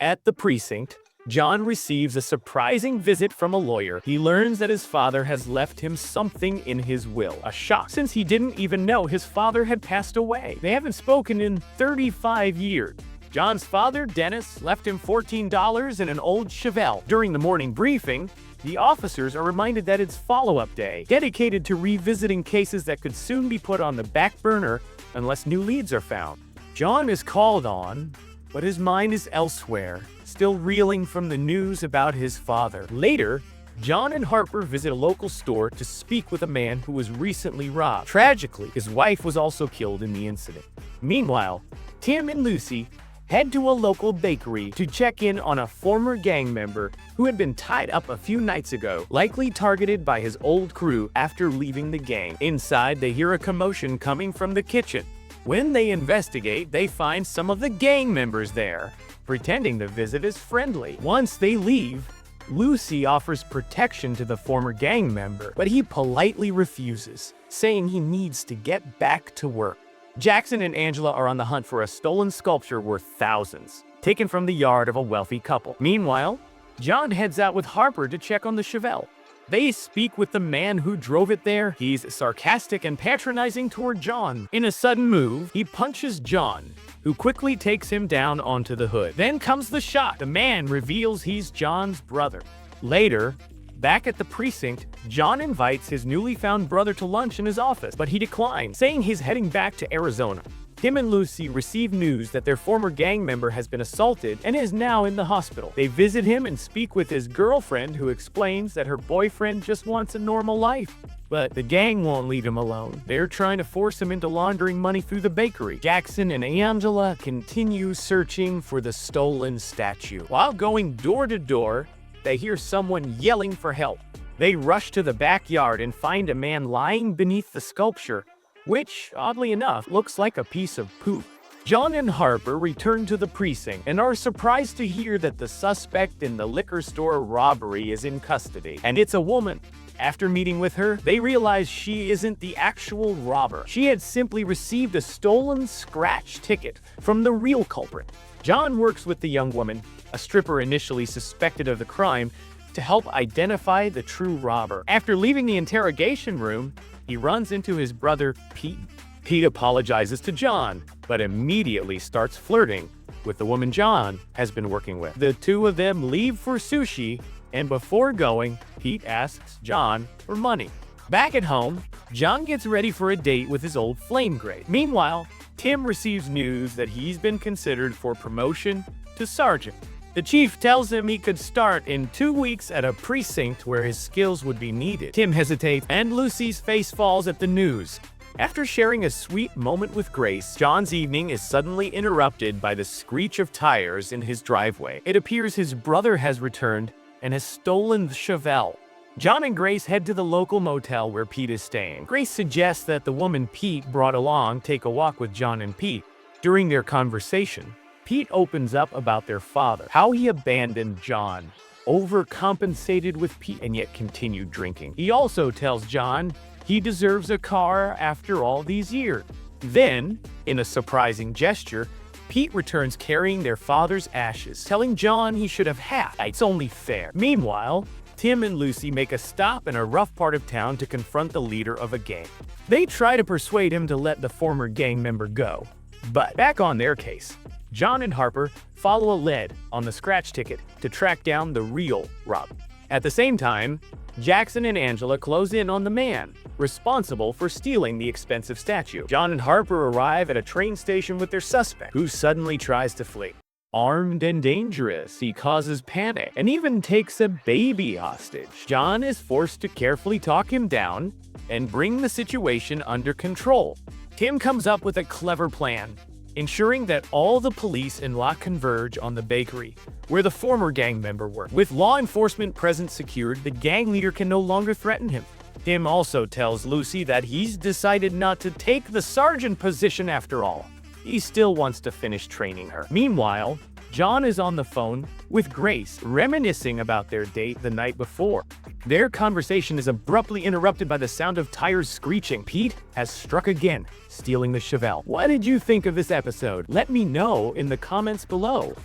At the precinct, John receives a surprising visit from a lawyer. He learns that his father has left him something in his will. A shock, since he didn't even know his father had passed away. They haven't spoken in 35 years. John's father, Dennis, left him $14 in an old Chevelle. During the morning briefing, the officers are reminded that it's follow-up day, dedicated to revisiting cases that could soon be put on the back burner unless new leads are found. John is called on, but his mind is elsewhere, still reeling from the news about his father. Later, John and Harper visit a local store to speak with a man who was recently robbed. Tragically, his wife was also killed in the incident. Meanwhile, Tim and Lucy head to a local bakery to check in on a former gang member who had been tied up a few nights ago, likely targeted by his old crew after leaving the gang. Inside, they hear a commotion coming from the kitchen. When they investigate, they find some of the gang members there, pretending the visit is friendly. Once they leave, Lucy offers protection to the former gang member, but he politely refuses, saying he needs to get back to work. Jackson and Angela are on the hunt for a stolen sculpture worth thousands, taken from the yard of a wealthy couple. Meanwhile, John heads out with Harper to check on the Chevelle. They speak with the man who drove it there. He's sarcastic and patronizing toward John. In a sudden move, he punches John, who quickly takes him down onto the hood. Then comes the shot. The man reveals he's John's brother. Later, back at the precinct, John invites his newly found brother to lunch in his office, but he declines, saying he's heading back to Arizona. Tim and Lucy receive news that their former gang member has been assaulted and is now in the hospital. They visit him and speak with his girlfriend, who explains that her boyfriend just wants a normal life. But the gang won't leave him alone. They're trying to force him into laundering money through the bakery. Jackson and Angela continue searching for the stolen statue. While going door to door, they hear someone yelling for help. They rush to the backyard and find a man lying beneath the sculpture, which, oddly enough, looks like a piece of poop. John and Harper return to the precinct and are surprised to hear that the suspect in the liquor store robbery is in custody, and it's a woman. After meeting with her, they realize she isn't the actual robber. She had simply received a stolen scratch ticket from the real culprit. John works with the young woman, a stripper initially suspected of the crime, to help identify the true robber. After leaving the interrogation room, he runs into his brother, Pete. Pete apologizes to John, but immediately starts flirting with the woman John has been working with. The two of them leave for sushi, and before going, Pete asks John for money. Back at home, John gets ready for a date with his old flame grade. Meanwhile, Tim receives news that he's been considered for promotion to sergeant. The chief tells him he could start in 2 weeks at a precinct where his skills would be needed. Tim hesitates, and Lucy's face falls at the news. After sharing a sweet moment with Grace, John's evening is suddenly interrupted by the screech of tires in his driveway. It appears his brother has returned and has stolen the Chevelle. John and Grace head to the local motel where Pete is staying. Grace suggests that the woman Pete brought along take a walk with John and Pete. During their conversation, Pete opens up about their father, how he abandoned John, overcompensated with Pete, and yet continued drinking. He also tells John he deserves a car after all these years. Then, in a surprising gesture, Pete returns carrying their father's ashes, telling John he should have half. It's only fair. Meanwhile, Tim and Lucy make a stop in a rough part of town to confront the leader of a gang. They try to persuade him to let the former gang member go. But back on their case, John and Harper follow a lead on the scratch ticket to track down the real robber. At the same time, Jackson and Angela close in on the man responsible for stealing the expensive statue. John and Harper arrive at a train station with their suspect, who suddenly tries to flee. Armed and dangerous, he causes panic and even takes a baby hostage. John is forced to carefully talk him down and bring the situation under control. Tim comes up with a clever plan, ensuring that all the police and law converge on the bakery, where the former gang member worked. With law enforcement presence secured, the gang leader can no longer threaten him. Tim also tells Lucy that he's decided not to take the sergeant position after all. He still wants to finish training her. Meanwhile, John is on the phone with Grace, reminiscing about their date the night before. Their conversation is abruptly interrupted by the sound of tires screeching. Pete has struck again, stealing the Chevelle. What did you think of this episode? Let me know in the comments below.